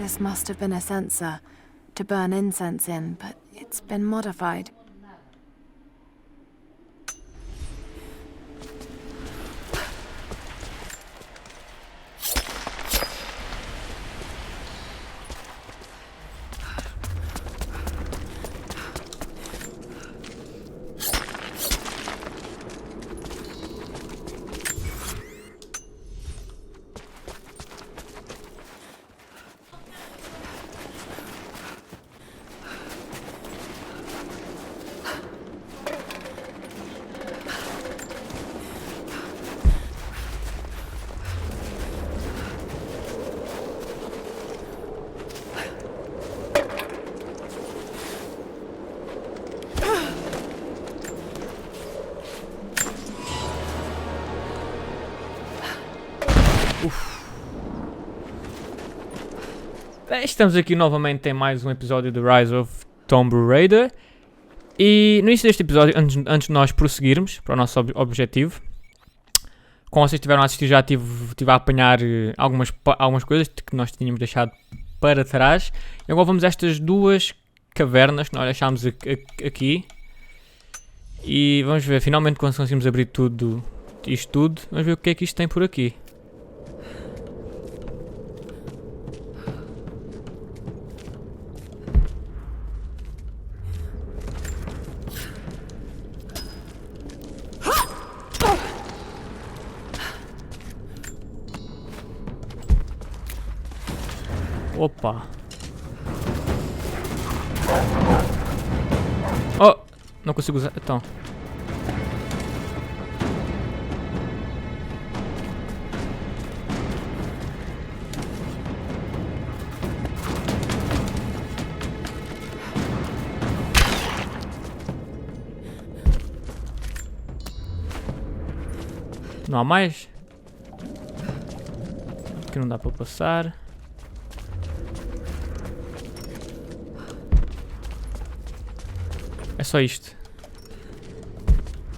This must have been a censer to burn incense in, but it's been modified. Estamos aqui novamente em mais um episódio do Rise of Tomb Raider. E no início deste episódio, antes de nós prosseguirmos para o nosso objetivo, como vocês estiveram a assistir, já estive a apanhar algumas coisas que nós tínhamos deixado para trás. E agora vamos a estas duas cavernas que nós deixámos aqui. E vamos ver, finalmente conseguimos abrir isto tudo. Vamos ver o que é que isto tem por aqui. Opa! Oh! Não consigo usar. Então. Não há mais? Aqui não dá para passar. É só isto.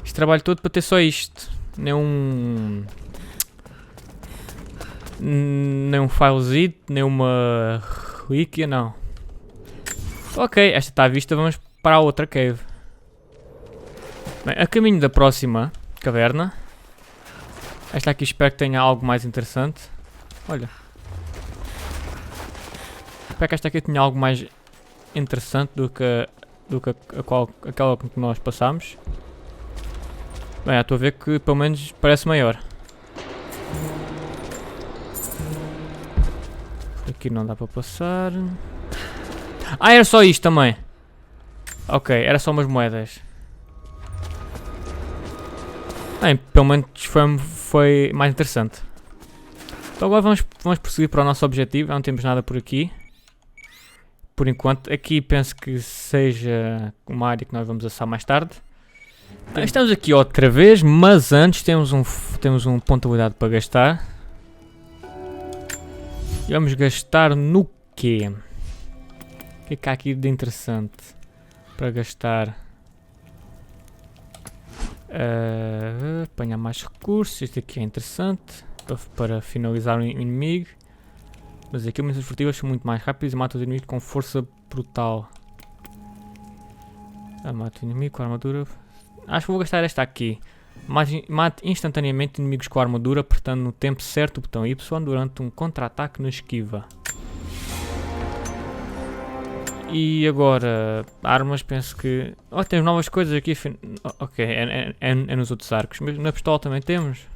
Este trabalho todo para ter só isto. Nem um filezito, nem uma relíquia, não. Ok, esta está à vista, vamos para a outra cave. Bem, a caminho da próxima caverna. Esta aqui espero que tenha algo mais interessante. Olha. Espero que esta aqui tenha algo mais interessante do que aquela que nós passámos. Bem, estou a ver que pelo menos parece maior. Aqui não dá para passar. Ah, era só isto também. Ok, era só umas moedas. Bem, pelo menos foi mais interessante. Então agora vamos prosseguir para o nosso objetivo. Não temos nada por aqui. Por enquanto, aqui penso que seja uma área que nós vamos acessar mais tarde. Estamos aqui outra vez, mas antes temos um pontualidade para gastar. E vamos gastar no quê? O que é que há aqui de interessante para gastar? Apanhar mais recursos, este aqui é interessante para finalizar o inimigo. Mas aqui as furtivas são muito mais rápidas e matam os inimigos com força brutal. Mata o inimigo com a armadura. Acho que vou gastar esta aqui. Mate instantaneamente inimigos com a armadura apertando no tempo certo o botão Y durante um contra-ataque na esquiva. E agora, armas, penso que... Oh, temos novas coisas aqui. Ok, é nos outros arcos. Mas na pistola também temos.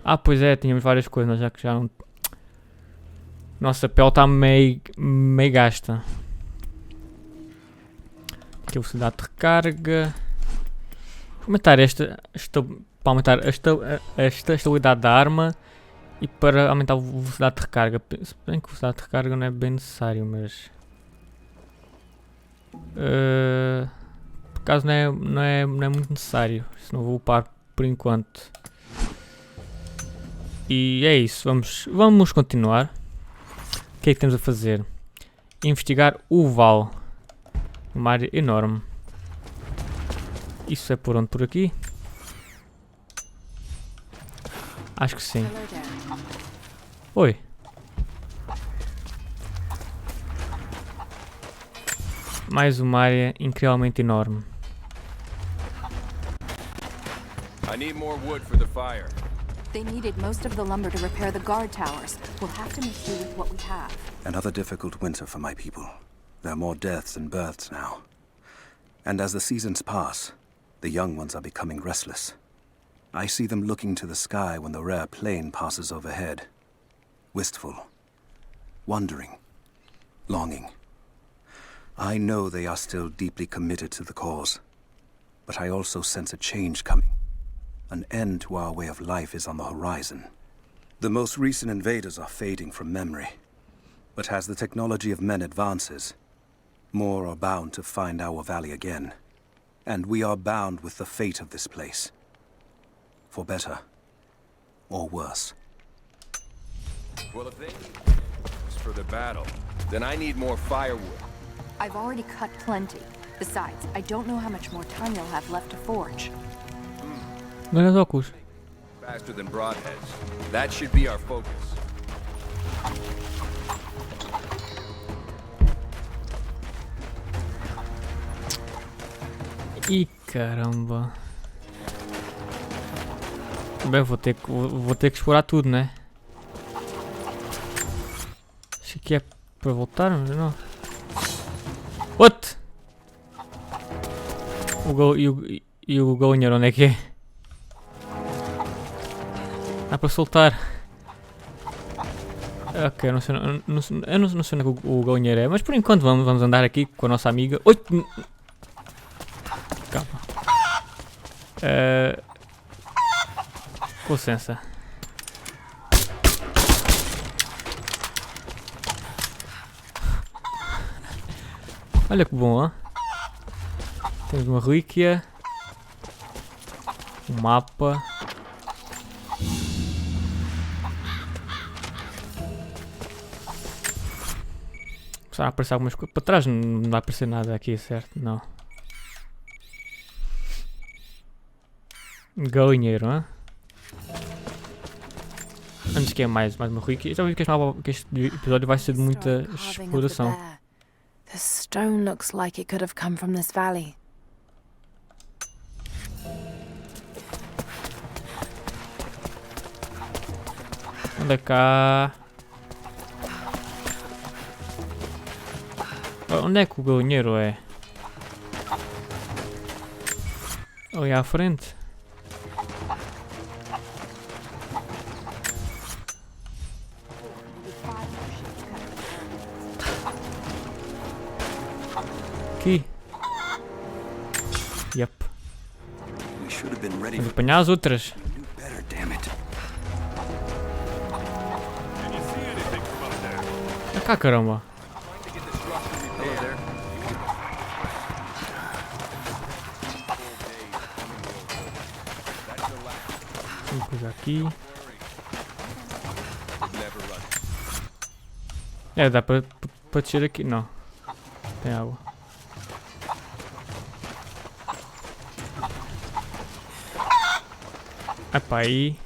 Ah, pois é, tínhamos várias coisas, já que já não... Nossa, a pele está meio gasta. Aqui a velocidade de recarga. Vou aumentar para aumentar a estabilidade da arma e para aumentar a velocidade de recarga. Se bem que a velocidade de recarga não é bem necessário, mas... por acaso não é muito necessário. Senão vou upar por enquanto. E é isso, vamos continuar. O que é que temos a fazer? Investigar o vale. Uma área enorme. Isso é por onde? Por aqui? Acho que sim. Oi. Mais uma área incrivelmente enorme. I need more wood for the fire. They needed most of the lumber to repair the guard towers. We'll have to make do with what we have. Another difficult winter for my people. There are more deaths than births now. And as the seasons pass, the young ones are becoming restless. I see them looking to the sky when the rare plane passes overhead. Wistful. Wondering. Longing. I know they are still deeply committed to the cause. But I also sense a change coming. An end to our way of life is on the horizon. The most recent invaders are fading from memory. But as the technology of men advances, more are bound to find our valley again. And we are bound with the fate of this place. For better or worse. Well, if they need this for the battle, then I need more firewood. I've already cut plenty. Besides, I don't know how much more time you'll have left to forge. Grandes óculos. Faster than broadheads. That should be our focus. Ih, caramba. Bem, vou ter que explorar tudo, né? Acho que é para voltar, mas não. What? E o galinheiro, onde é que é? Dá para soltar. Ok, eu não sei onde é que o galinheiro é, mas por enquanto vamos andar aqui com a nossa amiga. Oi! Calma. Com licença. Olha que bom, ó. Temos uma relíquia. Um mapa. Começaram a aparecer algumas coisas. Para trás não vai aparecer nada aqui, certo? Não. Galinheiro, hein? Antes que é mais uma relíquia. Já vi que este episódio vai ser de muita exploração. The stone looks like it could have come from this valley. Anda cá. Onde é que o galinheiro é? Ali à frente. Aqui. Yep. Vamos apanhar as outras. É cá, caramba. Tem coisa aqui. É, dá para descer aqui. Não. Tem água. Epá, aí.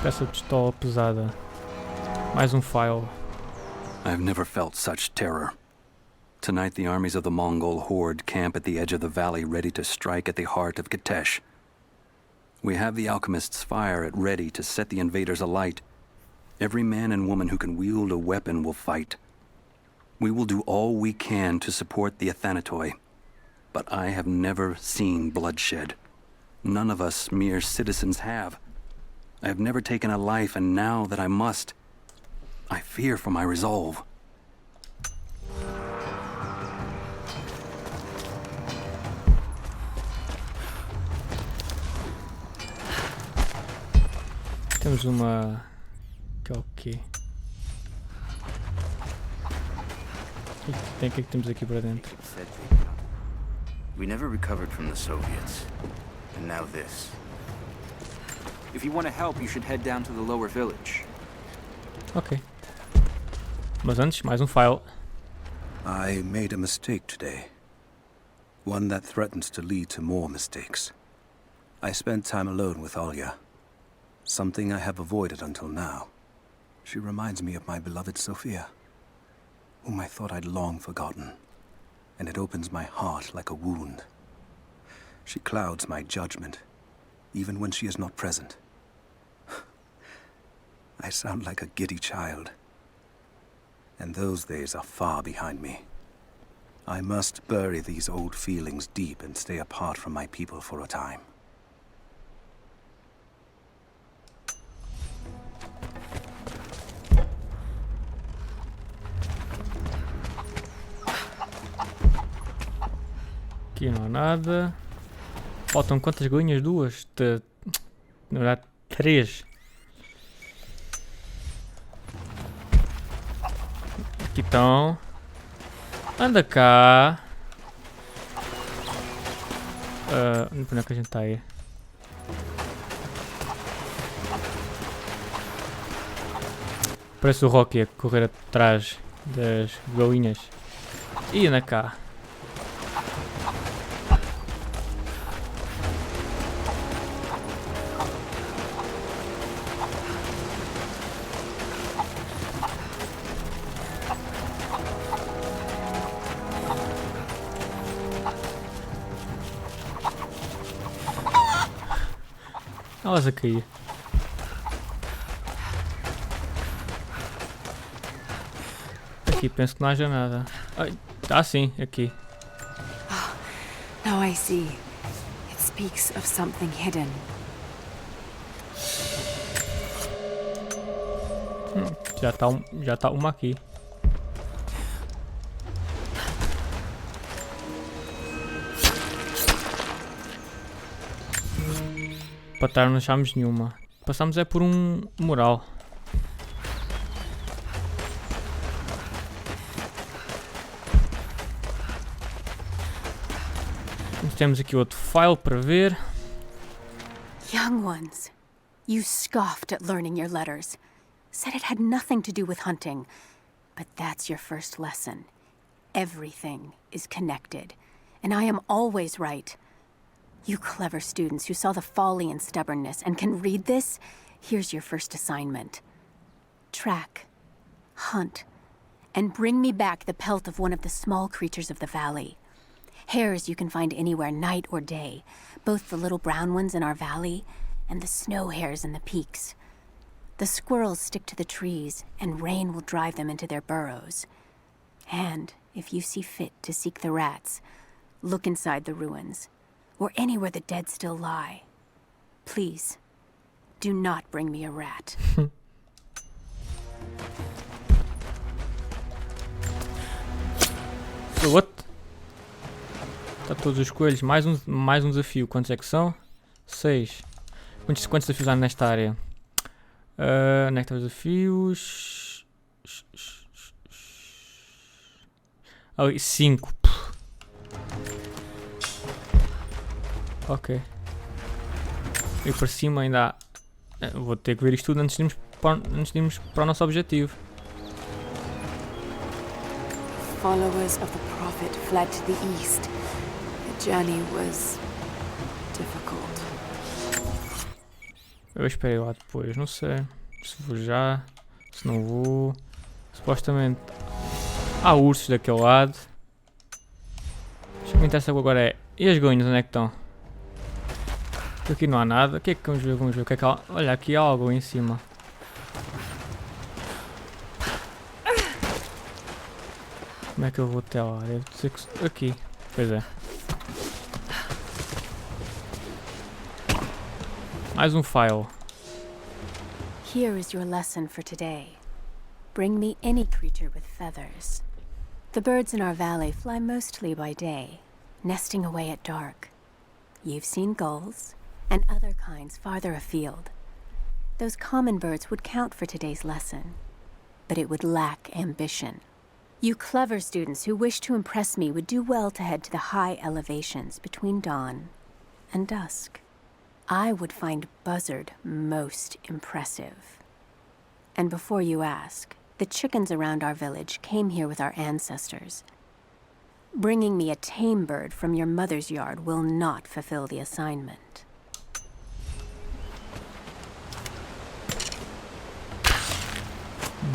Peça de pistola pesada. Mais file. I've never felt such terror. Tonight the armies of the Mongol horde camp at the edge of the valley ready to strike at the heart of Kitesh. We have the alchemist's fire at ready to set the invaders alight. Every man and woman who can wield a weapon will fight. We will do all we can to support the Athanatoi. But I have never seen bloodshed. None of us mere citizens have. I have never taken a life, and now that I must, I fear for my resolve. Temos uma... que é o quê? O que é que temos aqui para dentro? We never recovered from the Soviets, and now this. If you want to help, you should head down to the lower village. Ok. Mas antes, mais file. I made a mistake today. one that threatens to lead to more mistakes. I spent time alone with Olya, something I have avoided until now. She reminds me of my beloved Sophia, whom I thought I'd long forgotten, and it opens my heart like a wound. She clouds my judgment, even when she is not present. I sound like a giddy child, and those days are far behind me. I must bury these old feelings deep and stay apart from my people for a time. Aqui não há nada. Faltam quantas galinhas? Duas? Na verdade, 3. Aqui estão. Anda cá. Onde é que a gente está aí? Parece o Rocky a correr atrás das galinhas. E anda cá. Elas a cair. Aqui penso que não haja nada. Ah, sim, aqui. Now I see. It speaks of something hidden. Já tá uma aqui. Para estar não achámos nenhuma. Passamos é por um mural. Temos aqui outro file para ver. Young ones, you scoffed at learning your letters. Said it had nothing to do with hunting. But that's your first lesson. Everything is connected. And I am always right. You clever students who saw the folly and stubbornness and can read this, here's your first assignment. Track, hunt, and bring me back the pelt of one of the small creatures of the valley. Hares you can find anywhere, night or day, both the little brown ones in our valley and the snow hares in the peaks. The squirrels stick to the trees, and rain will drive them into their burrows. And if you see fit to seek the rats, look inside the ruins, or anywhere the dead still lie. Please, do not bring me a rat. So what? Está todos os coelhos. Mais um desafio. Quantos é que são? 6. Quantos desafios há nesta área? Onde é que estão os desafios? 5. Ok. E para cima ainda há... Vou ter que ver isto tudo antes de irmos para o nosso objetivo. Followers of the Prophet fled to the east. The journey was difficult. Eu esperei lá depois, não sei se vou já, se não vou. Supostamente há ursos daquele lado. O que me interessa agora é, e as galinhas onde é que estão? Aqui não há nada, o que é que vamos ver? Vamos ver o que é que há. Olha, aqui há algo em cima. Como é que eu vou até lá? Deve ser que... aqui, pois é. Mais um file. Here is your lesson for today. Bring me any creature with feathers. The birds in our valley fly mostly by day, nesting away at dark. You've seen gulls and other kinds farther afield. Those common birds would count for today's lesson, but it would lack ambition. You clever students who wish to impress me would do well to head to the high elevations between dawn and dusk. I would find Buzzard most impressive. And before you ask, the chickens around our village came here with our ancestors. Bringing me a tame bird from your mother's yard will not fulfill the assignment.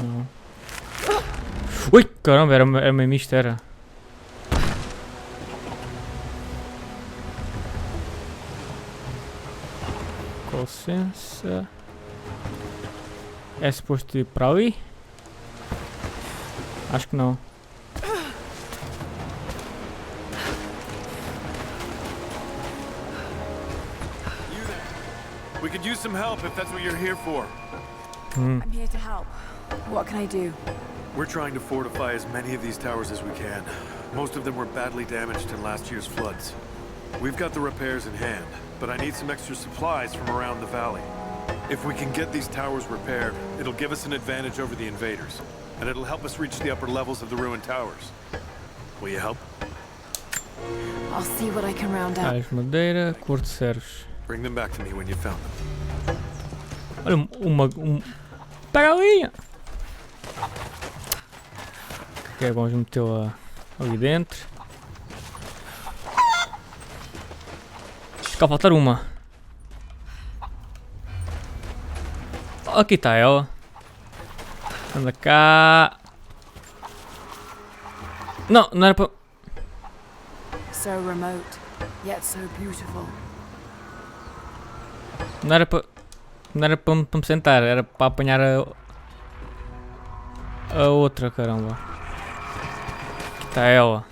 Não. Ui, caramba, era uma mistério. Com licença. É suposto ir para ali? Acho que não. We could use some help if that's what you're here for. I'm here to help. What can I do? We're trying to fortify as many of these towers as we can. Most of them were badly damaged in last year's floods. We've got the repairs in hand, but I need some extra supplies from around the valley. If we can get these towers repaired, it'll give us an advantage over the invaders, and it'll help us reach the upper levels of the ruined towers. Will you help? I'll see what I can round up. As madeira, corte-servos. Bring them back to me when you found them. Olha, Pega ali! Ok, vamos metê-la ali dentro. Fica a faltar uma. Aqui está ela. Anda cá. Não, não era para... So remote, yet so beautiful. Não era para... Não era para me sentar, era para apanhar a outra, caramba. Aqui está ela.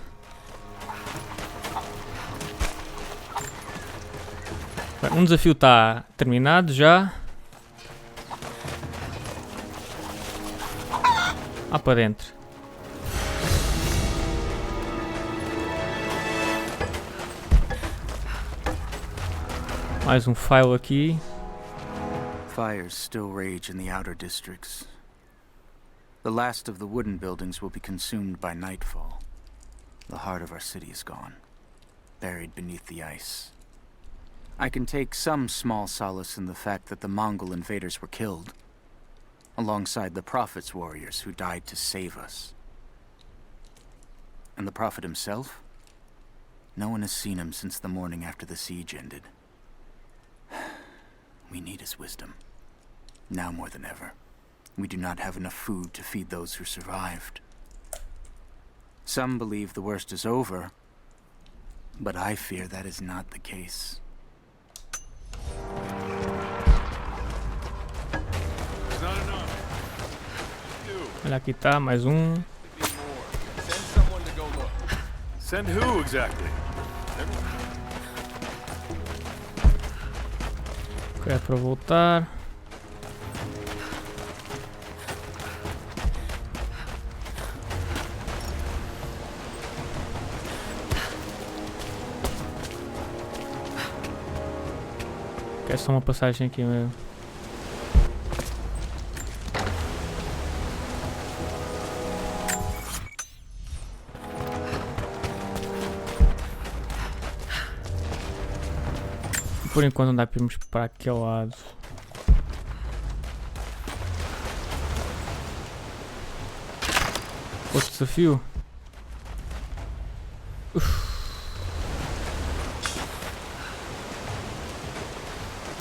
Bem, um desafio está terminado já. Para dentro. Mais file aqui. Fires still rage in the outer districts. The last of the wooden buildings will be consumed by nightfall. The heart of our city is gone, buried beneath the ice. I can take some small solace in the fact that the Mongol invaders were killed, alongside the Prophet's warriors who died to save us. And the Prophet himself? No one has seen him since the morning after the siege ended. We need his wisdom. Now more than ever. We do not have enough food to feed those who survived. Some believe the worst is over, but I fear that is not the case. It's not enough. Olha, aqui está mais um. Send someone to go look. Send who exactly? Ok, é para voltar. É só uma passagem aqui mesmo. Por enquanto não dá para irmos para aquele lado. Outro desafio.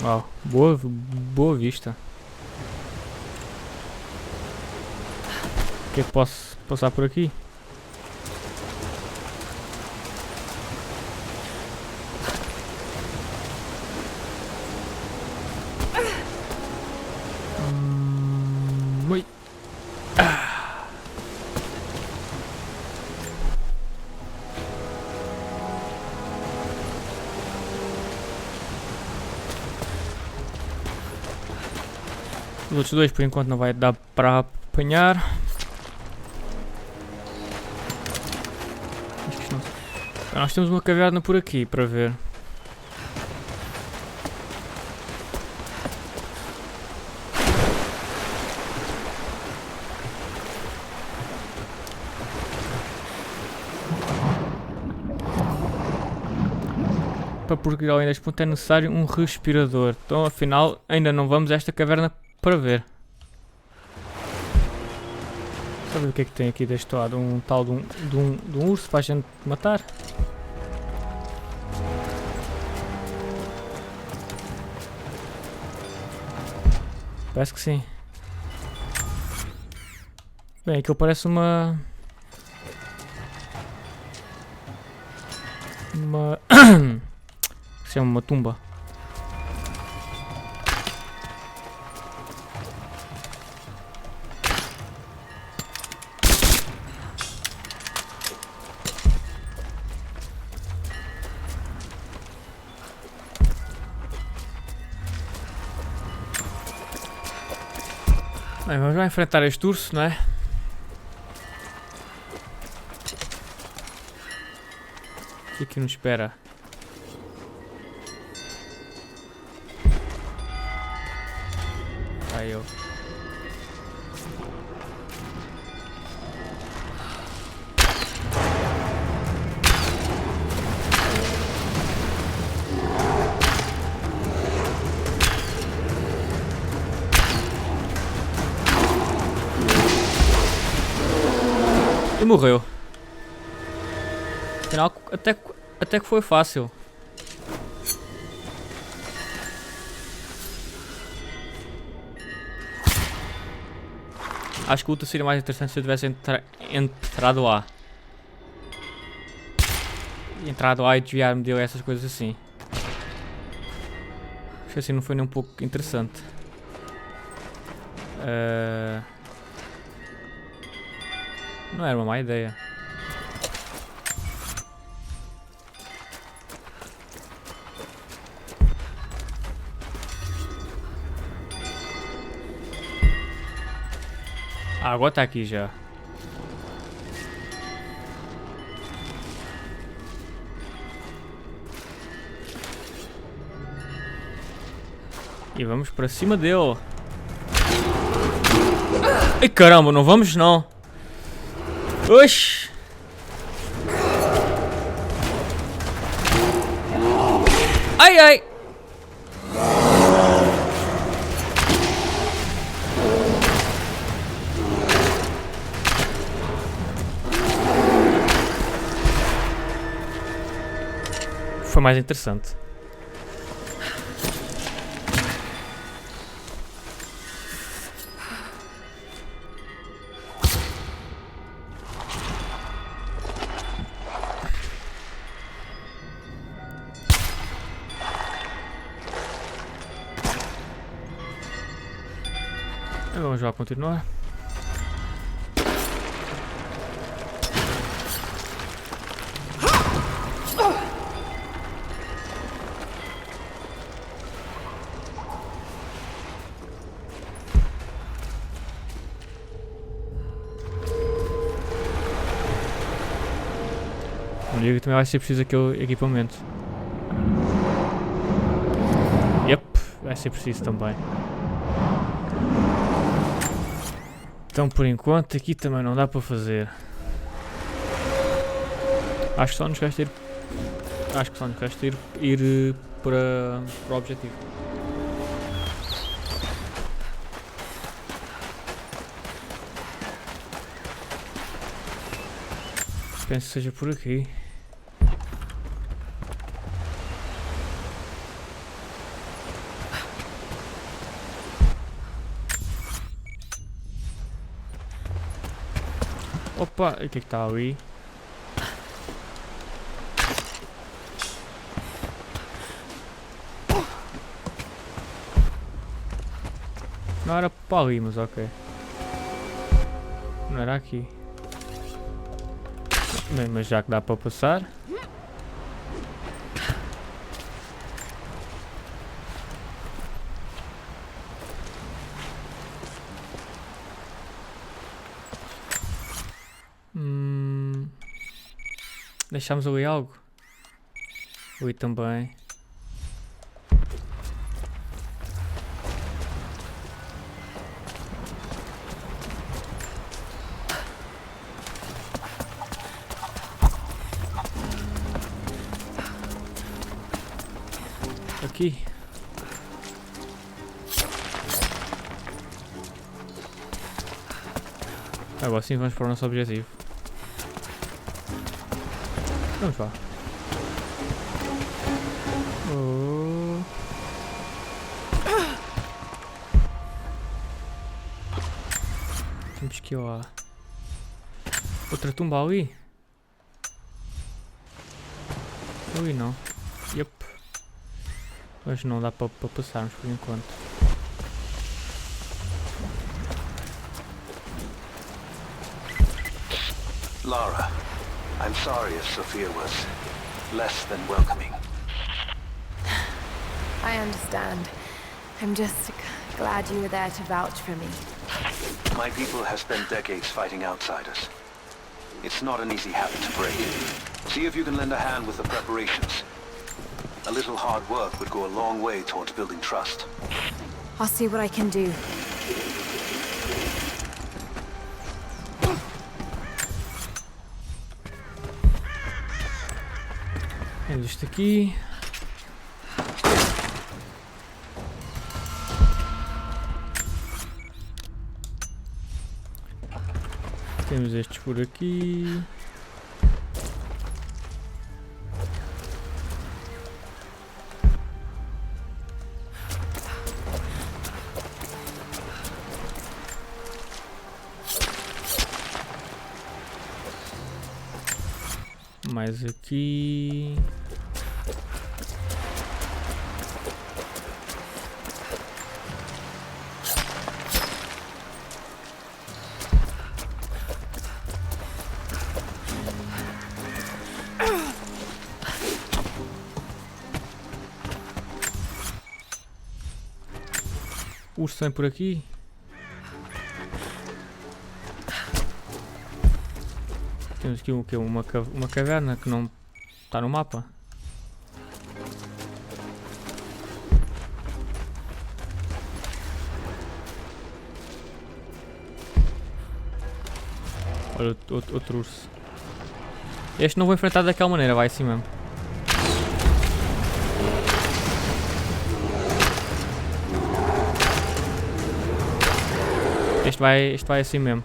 Uau, boa vista. O que é que posso passar por aqui? Ui. Os outros dois por enquanto não vai dar para apanhar. Nós temos uma caverna por aqui para ver. Para prosseguir além deste ponto é necessário um respirador. Então afinal ainda não vamos a esta caverna para ver. Deixa eu ver o que é que tem aqui deste lado. Um tal de um urso para a gente matar. Parece que sim. Bem, aquilo parece uma... Se chama uma tumba. Bem, vamos lá enfrentar este urso, não é? O que nos espera? Aí eu. E morreu. Afinal, até que foi fácil. Acho que o luta seria mais interessante se eu tivesse entrado lá. Entrado lá e desviar-me dele, essas coisas assim. Acho que assim não foi nem um pouco interessante. Não era uma má ideia. Ah, agora tá aqui já. E vamos pra cima dele. Ai caramba, não vamos não. Oxi. Ai ai. Foi mais interessante. Vamos já continuar. Um dia também vai ser preciso aquele equipamento. Yep, vai ser preciso também. Então por enquanto aqui também não dá para fazer. Acho que só nos resta ir para o objetivo. Penso que seja por aqui. Opa, o que está ali? Não era para ali, mas ok. Não era aqui. Bem, mas já que dá para passar. Deixamos ali algo. Ali também. Aqui. Agora sim vamos para o nosso objetivo. Vamos lá. Oh. Temos que ir lá. Outra tumba ali? Ali não. Yep. Mas não dá para passarmos por enquanto. Lara, I'm sorry if Sophia was less than welcoming. I understand. I'm just glad you were there to vouch for me. My people have spent decades fighting outsiders. It's not an easy habit to break. See if you can lend a hand with the preparations. A little hard work would go a long way towards building trust. I'll see what I can do. Temos isto aqui. Temos estes por aqui. Mais aqui. Urso tem por aqui. Temos aqui o que? Uma caverna que não está no mapa. Olha outro urso. Este não vou enfrentar daquela maneira, vai assim mesmo. Este vai assim mesmo.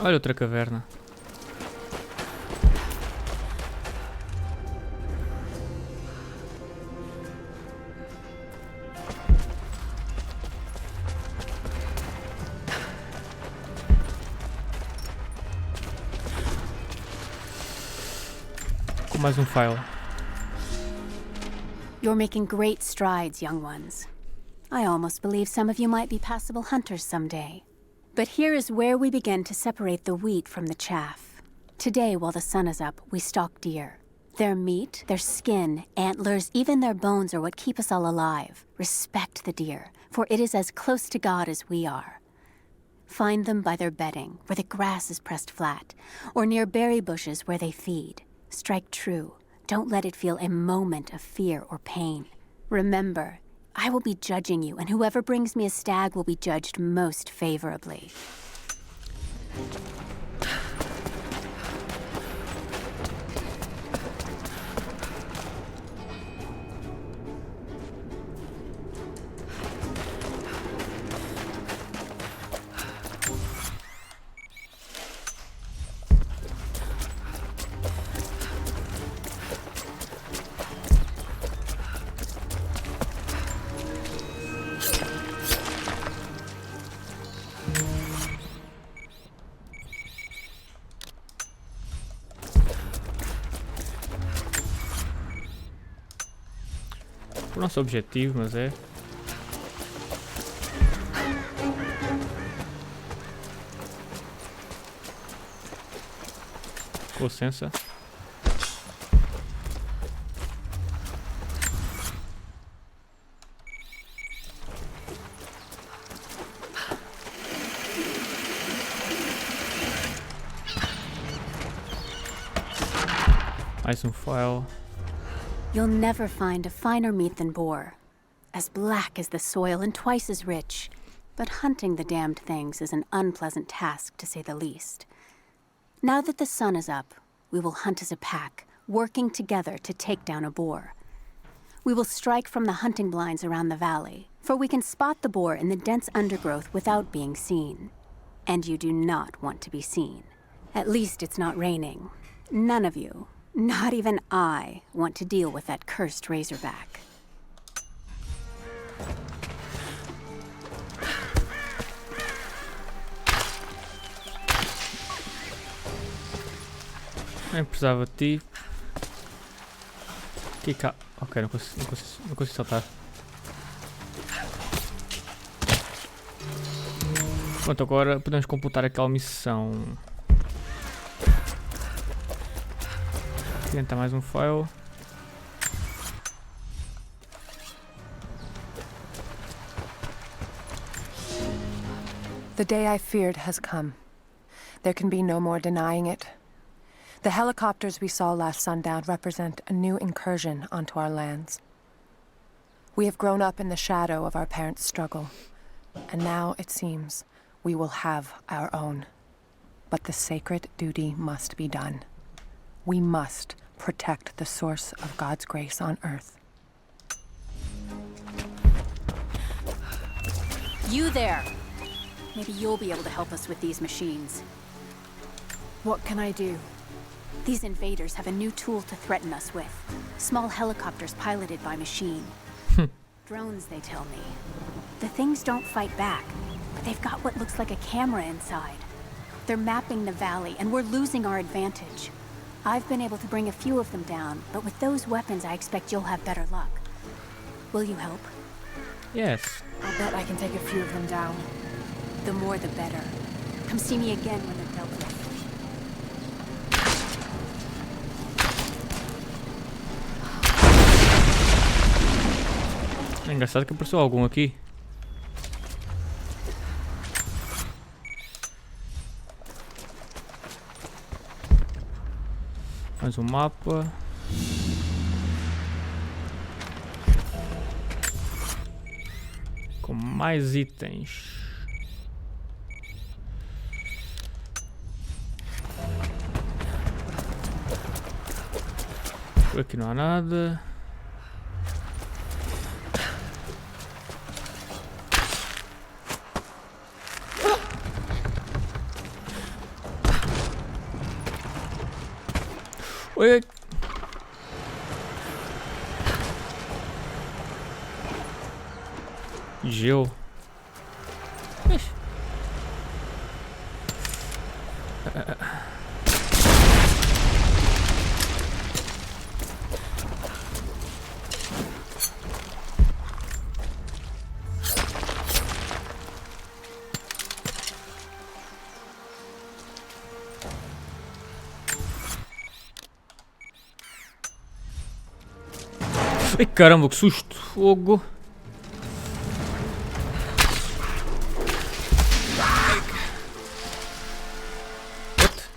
Olha outra caverna. Com mais file. You're making great strides, young ones. I almost believe some of you might be passable hunters someday. But here is where we begin to separate the wheat from the chaff. Today, while the sun is up, we stalk deer. Their meat, their skin, antlers, even their bones are what keep us all alive. Respect the deer, for it is as close to God as we are. Find them by their bedding, where the grass is pressed flat, or near berry bushes where they feed. Strike true. Don't let it feel a moment of fear or pain. Remember, I will be judging you, and whoever brings me a stag will be judged most favorably. O nosso objetivo, mas é... Com licença. Mais file. You'll never find a finer meat than boar. As black as the soil and twice as rich. But hunting the damned things is an unpleasant task, to say the least. Now that the sun is up, we will hunt as a pack, working together to take down a boar. We will strike from the hunting blinds around the valley, for we can spot the boar in the dense undergrowth without being seen. And you do not want to be seen. At least it's not raining. None of you, not even I, want to deal with that cursed razorback. Nem precisava de ti. Aqui cá. Ok, não consigo saltar. Pronto, agora podemos completar aquela missão. Aqui está mais file. The day I feared has come. There can be no more denying it. The helicopters we saw last sundown represent a new incursion onto our lands. We have grown up in the shadow of our parents' struggle, and now, it seems, we will have our own. But the sacred duty must be done. We must protect the source of God's grace on Earth. You there! Maybe you'll be able to help us with these machines. What can I do? These invaders have a new tool to threaten us with. Small helicopters piloted by machine. Drones, they tell me. The things don't fight back, but they've got what looks like a camera inside. They're mapping the valley, and we're losing our advantage. I've been able to bring a few of them down, but with those weapons, I expect you'll have better luck. Will you help? Yes. I'll bet I can take a few of them down. The more the better. Come see me again when they're dealt with. É engraçado que apareceu algum aqui. Mais mapa. Com mais itens. Por aqui não há nada. Oi. Gel. Ixi. Ai caramba, que susto! Fogo! What?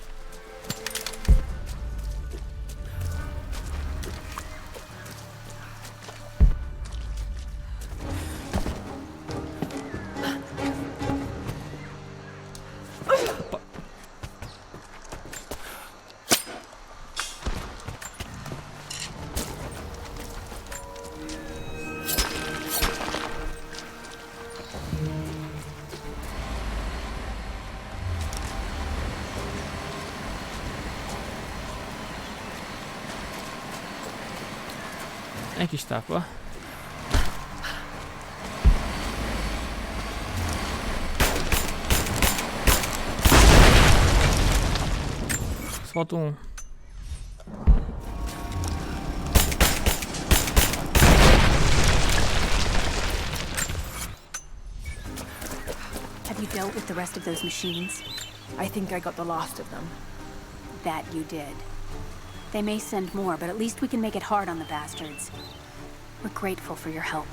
Aqui está, pá. Só falta um. Have you dealt with the rest of those machines? I think I got the last of them. That you did. They may send more, but at least we can make it hard on the bastards. We're grateful for your help.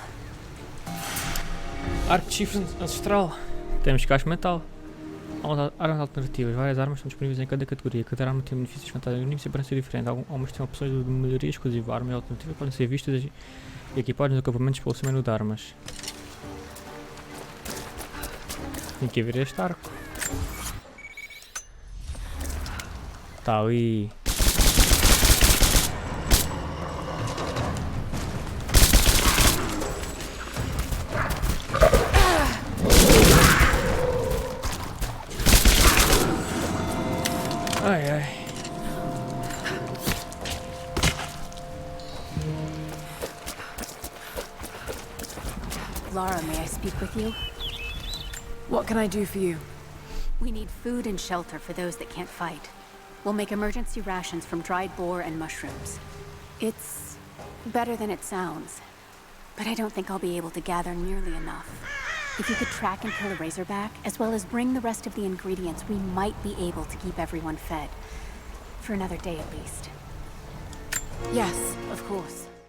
Arco de chifre ancestral. Temos casco metal. Armas alternativas. Várias armas estão disponíveis em cada categoria. Cada arma tem benefícios fantásticos únicos e aparência diferente. Algumas têm opções de melhoria exclusiva. Armas alternativas podem ser vistas e equipadas nos acampamentos pelo seu menu de armas. Tem que ver este arco. Tá ali. Ai ai. Lara, may I speak with you? What can I do for you? We need food and shelter for those that can't fight. We'll make emergency rations from dried boar and mushrooms. It's better than it sounds, but I don't think I'll be able to gather nearly enough. If you could track and kill a razorback, as well as bring the rest of the ingredients, we might be able to keep everyone fed. For another day at least. Yes. Of course.